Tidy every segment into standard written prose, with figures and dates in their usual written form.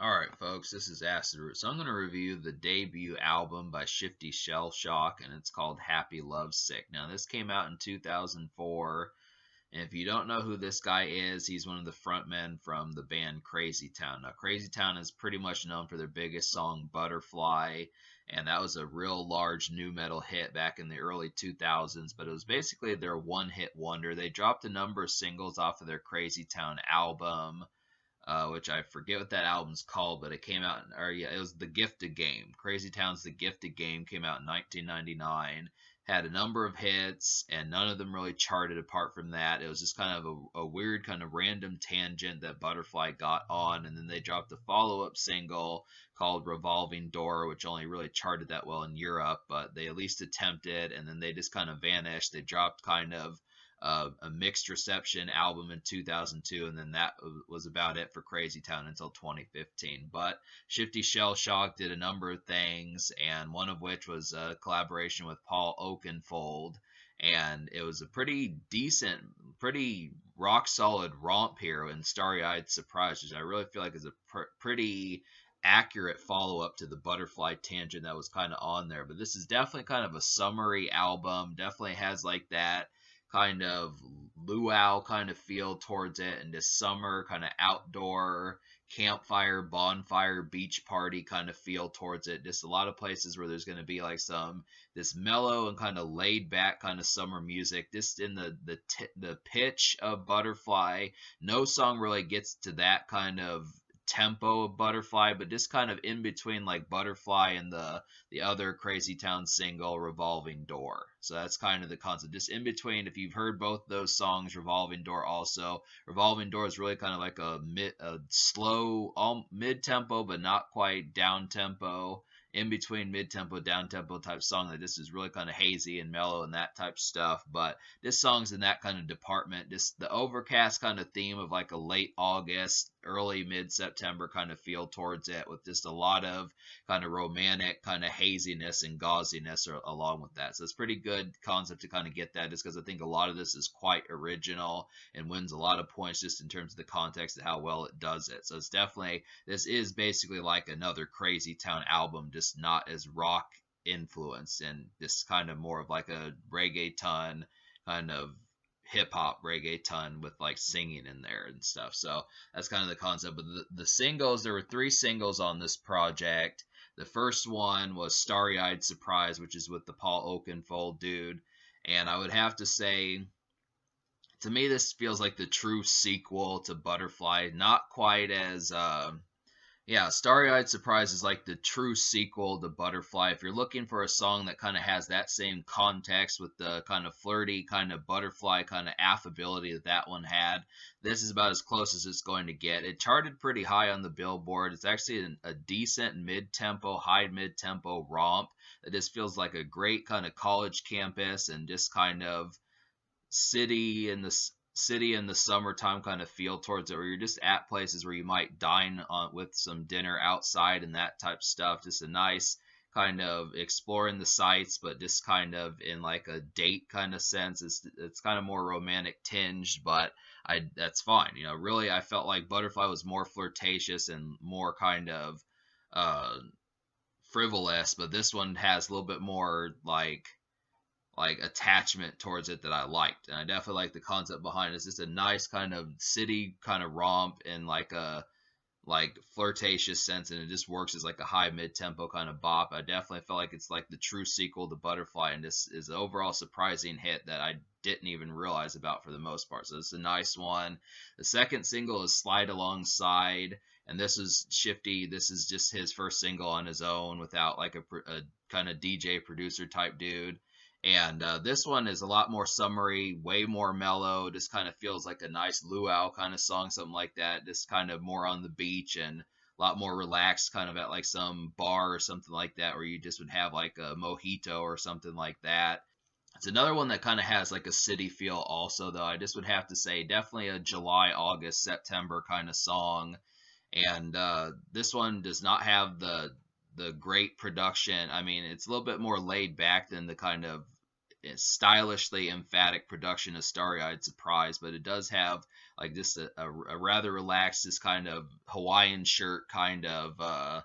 Alright, folks, this is Acid Root. So I'm going to review the debut album by Shifty Shellshock, and it's called Happy Love Sick. Now, this came out in 2004, and if you don't know who this guy is, he's one of the frontmen from the band Crazy Town. Now, Crazy Town is pretty much known for their biggest song, Butterfly, and that was a real large nu metal hit back in the early 2000s, but it was basically their one-hit wonder. They dropped a number of singles off of their Crazy Town album, which I forget what that album's called, but it came out, or yeah, it was The Gifted Game. Crazy Town's The Gifted Game came out in 1999, had a number of hits, and none of them really charted apart from that. It was just kind of a weird, kind of random tangent that Butterfly got on, and then they dropped a follow-up single called Revolving Door, which only really charted that well in Europe, but they at least attempted, and then they just kind of vanished. They dropped kind of a mixed reception album in 2002, and then that was about it for Crazy Town until 2015. But Shifty Shellshock did a number of things, and one of which was a collaboration with Paul Oakenfold, and it was a pretty decent, pretty rock solid romp here in Starry Eyed Surprise, which I really feel like is a pretty accurate follow up to the Butterfly tangent that was kind of on there. But this is definitely kind of a summery album, definitely has like that kind of luau kind of feel towards it, and this summer kind of outdoor campfire, bonfire, beach party kind of feel towards it. Just a lot of places where there's going to be like some this mellow and kind of laid back kind of summer music. Just in the pitch of Butterfly, no song really gets to that kind of tempo of Butterfly, but just kind of in between like Butterfly and the other Crazy Town single, Revolving Door. So that's kind of the concept. Just in between, if you've heard both those songs, Revolving Door also. Revolving Door is really kind of like a slow, all mid tempo, but not quite down tempo. In between mid tempo, down tempo type song that this is really kind of hazy and mellow and that type stuff. But this song's in that kind of department. Just the overcast kind of theme of like a late August, early mid September kind of feel towards it, with just a lot of kind of romantic kind of haziness and gauziness along with that. So it's pretty good concept to kind of get that, just because I think a lot of this is quite original and wins a lot of points just in terms of the context of how well it does it. So it's definitely, this is basically like another Crazy Town album, just not as rock influenced, and this kind of more of like a reggaeton kind of hip hop reggaeton with like singing in there and stuff. So that's kind of the concept. But the singles, there were three singles on this project. The first one was Starry Eyed Surprise, which is with the Paul Oakenfold dude. And I would have to say, to me, this feels like the true sequel to Butterfly. Not quite as yeah, Starry Eyed Surprise is like the true sequel to Butterfly. If you're looking for a song that kind of has that same context with the kind of flirty, kind of Butterfly, kind of affability that that one had, this is about as close as it's going to get. It charted pretty high on the Billboard. It's actually a decent mid-tempo, high mid-tempo romp that just feels like a great kind of college campus and just kind of city in the summertime kind of feel towards it, where you're just at places where you might dine on with some dinner outside and that type of stuff. Just a nice kind of exploring the sights, but just kind of in like a date kind of sense. It's kind of more romantic tinged, but I that's fine. You know, really, I felt like Butterfly was more flirtatious and more kind of uh frivolous, but this one has a little bit more like attachment towards it that I liked. And I definitely like the concept behind it. It's just a nice kind of city kind of romp in like a like flirtatious sense, and it just works as like a high mid tempo kind of bop. I definitely feel like it's like the true sequel to Butterfly, and this is an overall surprising hit that I didn't even realize about for the most part. So it's a nice one. The second single is Slide Alongside, and this is Shifty. This is just his first single on his own without like a kind of DJ producer type dude. And this one is a lot more summery, way more mellow. Just kind of feels like a nice luau kind of song, something like that. Just kind of more on the beach and a lot more relaxed, kind of at like some bar or something like that, where you just would have like a mojito or something like that. It's another one that kind of has like a city feel also, though. I just would have to say definitely a July, August, September kind of song. And this one does not have the great production. I mean, it's a little bit more laid back than the kind of stylishly emphatic production of Starry Eyed Surprise, but it does have like just a rather relaxed, this kind of Hawaiian shirt kind of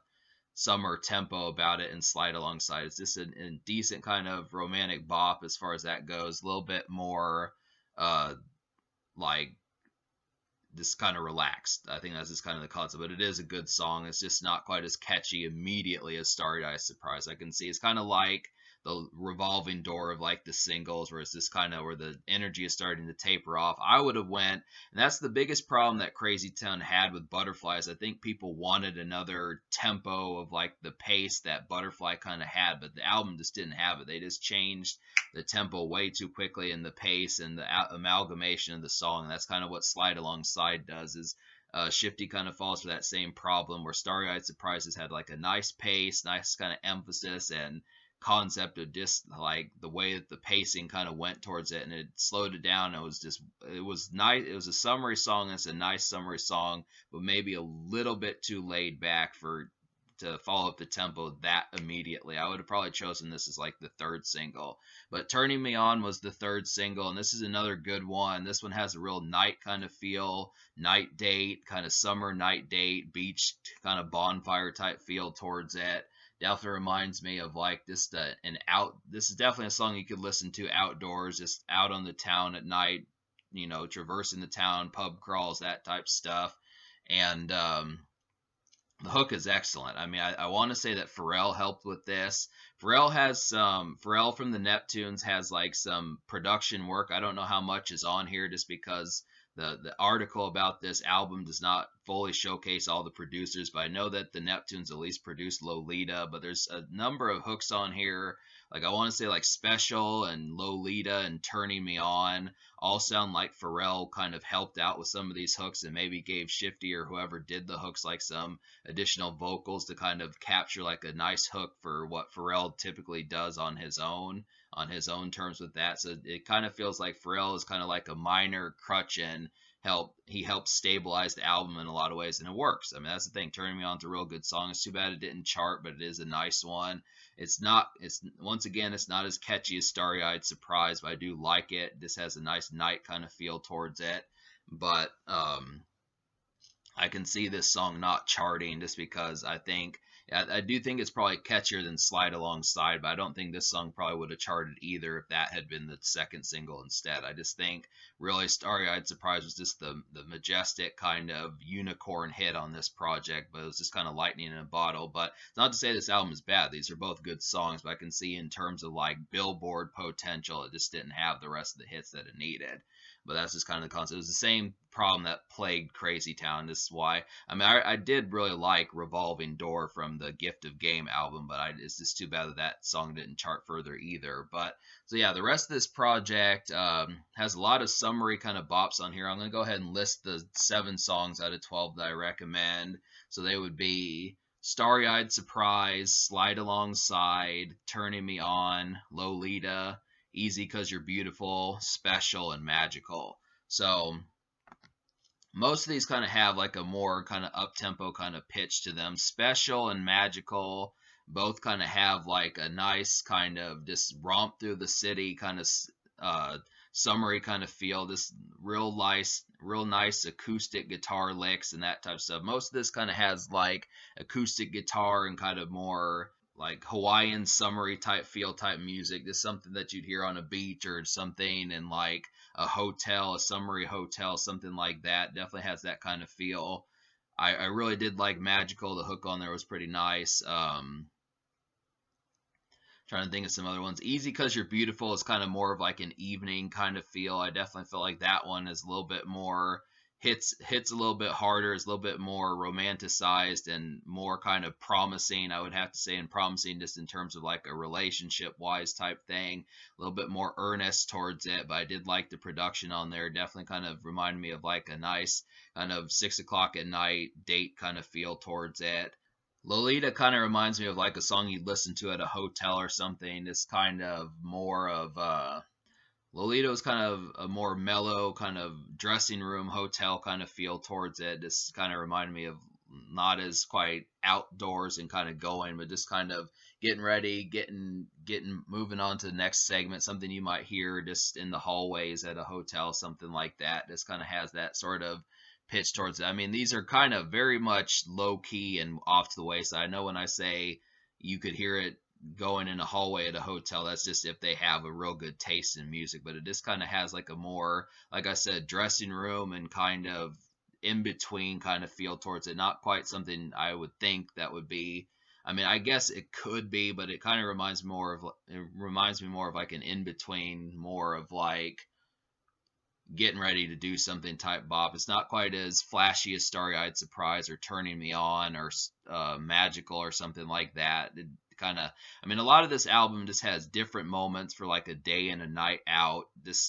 summer tempo about it and slide alongside. It's just a decent kind of romantic bop as far as that goes. A little bit more uh, like just kind of relaxed. I think that's just kind of the concept, but it is a good song. It's just not quite as catchy immediately as Starry Eyed Surprise. I can see it's kind of like the revolving door of like the singles, where it's just kind of where the energy is starting to taper off. I would have went, and that's the biggest problem that Crazy Town had with Butterflies. I think people wanted another tempo of like the pace that Butterfly kind of had, but the album just didn't have it. They just changed the tempo way too quickly, and the pace and the amalgamation of the song. That's kind of what Slide Alongside does. Is Shifty kind of falls for that same problem, where Starry Eyed Surprises had like a nice pace, nice kind of emphasis and concept of just like the way that the pacing kind of went towards it, and it slowed it down. It was nice. It was a summery song. It's a nice summery song, but maybe a little bit too laid back for to follow up the tempo that immediately. I would have probably chosen this as like the third single. But Turning Me On was the third single, and this is another good one. This one has a real night kind of feel, night date, kind of summer night date, beach kind of bonfire type feel towards it. Definitely reminds me of like this an out. This is definitely a song you could listen to outdoors, just out on the town at night, traversing the town, pub crawls, that type stuff. And the hook is excellent. I mean, I want to say that Pharrell helped with this. Pharrell from the Neptunes has like some production work. I don't know how much is on here, just because the article about this album does not fully showcase all the producers, but I know that the Neptunes at least produced Lolita. But there's a number of hooks on here. Like I want to say like Special and Lolita and Turning Me On all sound like Pharrell kind of helped out with some of these hooks and maybe gave Shifty or whoever did the hooks like some additional vocals to kind of capture like a nice hook for what Pharrell typically does on his own terms with that. So it kind of feels like Pharrell is kind of like a minor crutch, and he helps stabilize the album in a lot of ways, and it works. I mean, that's the thing. Turning Me On is a real good song. It's too bad it didn't chart, but it is a nice one. It's once again, it's not as catchy as Starry Eyed Surprise, but I do like it. This has a nice night kind of feel towards it. But I can see this song not charting, just because I do think it's probably catchier than Slide Alongside, but I don't think this song probably would have charted either if that had been the second single instead. I just think really Starry Eyed Surprise was just the majestic kind of unicorn hit on this project, but it was just kind of lightning in a bottle. But it's not to say this album is bad. These are both good songs, but I can see in terms of like Billboard potential, it just didn't have the rest of the hits that it needed. But that's just kind of the concept. It was the same problem that plagued Crazy Town. This is why I did really like Revolving Door from the Gift of Game album, but it's just too bad that that song didn't chart further either. But so yeah, the rest of this project has a lot of summary kind of bops on here. I'm gonna go ahead and list the 7 songs out of 12 that I recommend. So they would be Starry Eyed Surprise, Slide Alongside, Turning Me On, Lolita, Easy 'Cause You're Beautiful, Special, and Magical. So most of these kind of have like a more kind of up tempo kind of pitch to them. Special and Magical both kind of have like a nice kind of just romp through the city kind of summery kind of feel. This real nice acoustic guitar licks and that type of stuff. Most of this kind of has like acoustic guitar and kind of more like Hawaiian summery type feel type music. Just something that you'd hear on a beach or something in like a hotel, a summery hotel, something like that. Definitely has that kind of feel. I really did like Magical. The hook on there was pretty nice. Trying to think of some other ones. Easy 'Cause You're Beautiful is kind of more of like an evening kind of feel. I definitely feel like that one is a little bit more hits a little bit harder, is a little bit more romanticized and more kind of promising, I would have to say, and promising just in terms of like a relationship wise type thing. A little bit more earnest towards it, but I did like the production on there. Definitely kind of reminded me of like a nice kind of 6 o'clock at night date kind of feel towards it. Lolita kind of reminds me of like a song you'd listen to at a hotel or something. It's kind of more of Lolita was kind of a more mellow kind of dressing room hotel kind of feel towards it. This kind of reminded me of not as quite outdoors and kind of going, but just kind of getting ready, getting moving on to the next segment, something you might hear just in the hallways at a hotel, something like that. Just kind of has that sort of pitch towards it. I mean, these are kind of very much low key and off to the wayside. I know when I say you could hear it going in a hallway at a hotel, that's just if they have a real good taste in music, but it just kind of has like a more, like I said, dressing room and kind of in between kind of feel towards it. Not quite something I would think that would be. I mean, I guess it could be, but it kind of reminds me more of like an in between, more of like getting ready to do something type bop. It's not quite as flashy as Starry Eyed Surprise or Turning Me On or Magical or something like that. It kind of, I mean, a lot of this album just has different moments for like a day and a night out.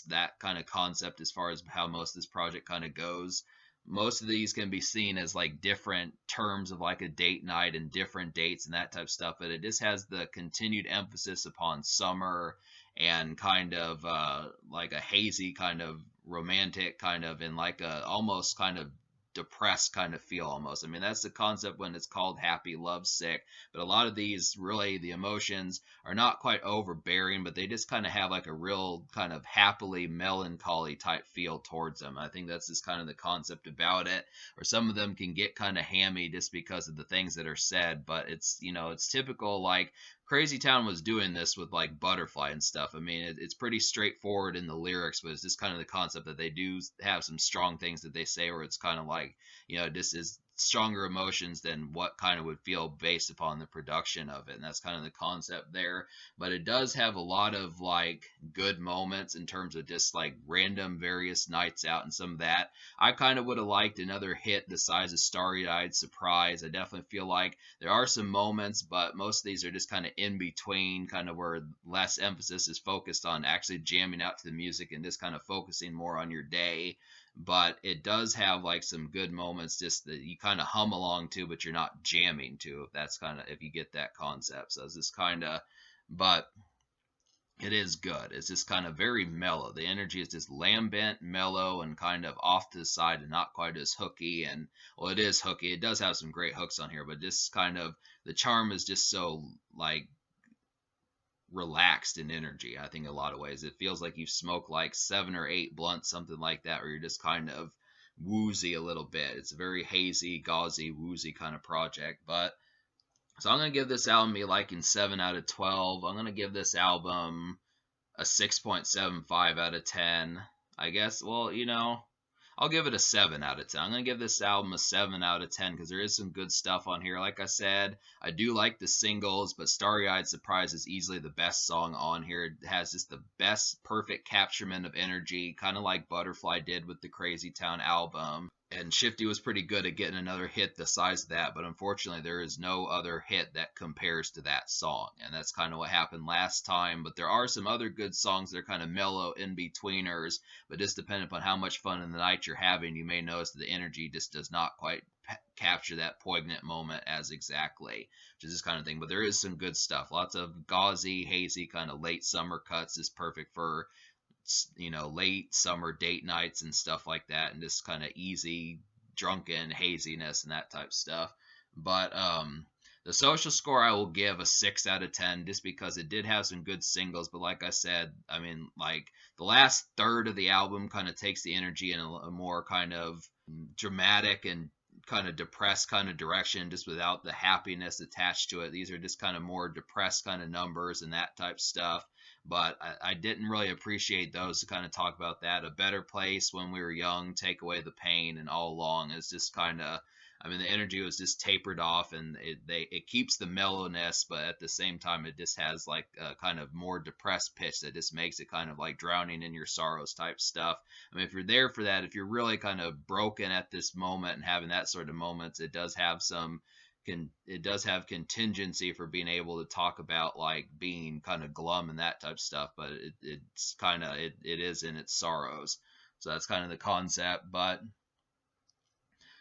That kind of concept as far as how most of this project kind of goes. Most of these can be seen as like different terms of like a date night and different dates and that type of stuff, but it just has the continued emphasis upon summer and kind of like a hazy kind of romantic kind of and like a almost kind of depressed kind of feel almost. I mean, that's the concept when it's called happy, love, sick. But a lot of these really the emotions are not quite overbearing, but they just kind of have like a real kind of happily melancholy type feel towards them. I think that's just kind of the concept about it. Or some of them can get kind of hammy just because of the things that are said, but it's it's typical like Crazy Town was doing this with like Butterfly and stuff. I mean, it's pretty straightforward in the lyrics, but it's just kind of the concept that they do have some strong things that they say, where it's kind of like, this is stronger emotions than what kind of would feel based upon the production of it. And that's kind of the concept there. But it does have a lot of like good moments in terms of just like random various nights out and some of that. I kind of would have liked another hit the size of Starry Eyed Surprise. I definitely feel like there are some moments, but most of these are just kind of in between, kind of where less emphasis is focused on actually jamming out to the music and just kind of focusing more on your day. But it does have like some good moments just that you kind of hum along to, but you're not jamming to, if that's kind of, if you get that concept. So it's just kind of, but it is good. It's just kind of very mellow. The energy is just lambent, mellow, and kind of off to the side and not quite as hooky. And well, it is hooky. It does have some great hooks on here, but just kind of the charm is just so like relaxed in energy. I think in a lot of ways it feels like you smoke like 7 or 8 blunts, something like that, where you're just kind of woozy a little bit. It's a very hazy, gauzy, woozy kind of project. But so I'm gonna give this album a liking 7 out of 12. I'm gonna give this album a 6.75 out of 10. I guess. Well, I'll give it a 7 out of 10. I'm going to give this album a 7 out of 10 because there is some good stuff on here. Like I said, I do like the singles, but Starry Eyed Surprise is easily the best song on here. It has just the best perfect capturement of energy, kind of like Butterfly did with the Crazy Town album. And Shifty was pretty good at getting another hit the size of that, but unfortunately there is no other hit that compares to that song. And that's kind of what happened last time. But there are some other good songs that are kind of mellow in-betweeners, but just depending upon how much fun in the night you're having, you may notice that the energy just does not quite capture that poignant moment as exactly, which is this kind of thing. But there is some good stuff. Lots of gauzy, hazy, kind of late summer cuts is perfect for late summer date nights and stuff like that, and just kind of easy drunken haziness and that type stuff. But the social score I will give a 6 out of 10 just because it did have some good singles, but like I said, I mean, like the last third of the album kind of takes the energy in a more kind of dramatic and kind of depressed kind of direction, just without the happiness attached to it. These are just kind of more depressed kind of numbers and that type stuff. But I didn't really appreciate those to kind of talk about that. A Better Place, When We Were Young, Take Away the Pain, and All Along is just kind of, I mean, the energy was just tapered off, and it keeps the mellowness, but at the same time, it just has like a kind of more depressed pitch that just makes it kind of like drowning in your sorrows type stuff. I mean, if you're there for that, if you're really kind of broken at this moment and having that sort of moments, it does have some it does have contingency for being able to talk about like being kind of glum and that type of stuff, but it's kind of it is in its sorrows. So that's kind of the concept. But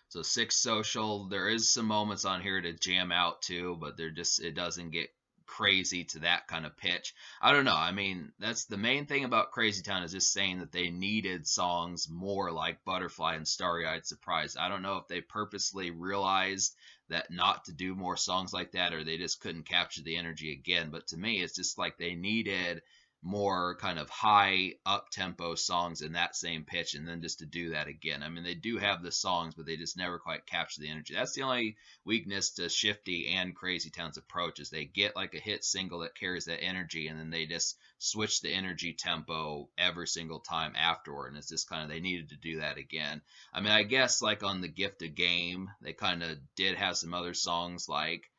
so Six Social, there is some moments on here to jam out to, but they're just, it doesn't get crazy to that kind of pitch. I don't know. I mean, that's the main thing about Crazy Town is just saying that they needed songs more like Butterfly and Starry Eyed Surprise. I don't know if they purposely realized that not to do more songs like that or they just couldn't capture the energy again. But to me, it's just like they needed more kind of high up tempo songs in that same pitch and then just to do that again. I mean, they do have the songs, but they just never quite capture the energy. That's the only weakness to Shifty and Crazy Town's approach is they get like a hit single that carries that energy and then they just switch the energy tempo every single time afterward. And it's just kind of they needed to do that again. I mean, I guess like on the Gift of Game, they kind of did have some other songs like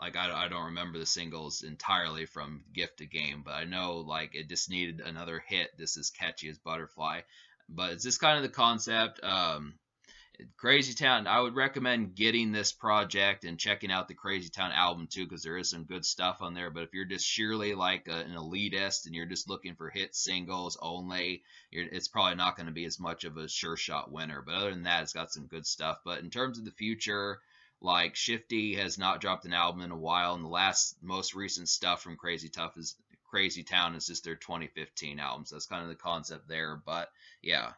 I don't remember the singles entirely from Gift to Game, but I know like it just needed another hit. This is catchy as Butterfly, but it's just kind of the concept. Crazy Town. I would recommend getting this project and checking out the Crazy Town album too, because there is some good stuff on there. But if you're just sheerly like an elitist and you're just looking for hit singles only, it's probably not going to be as much of a sure shot winner. But other than that, it's got some good stuff. But in terms of the future, like Shifty has not dropped an album in a while, and the last most recent stuff from Crazy Town is just their 2015 albums. That's kind of the concept there. But yeah,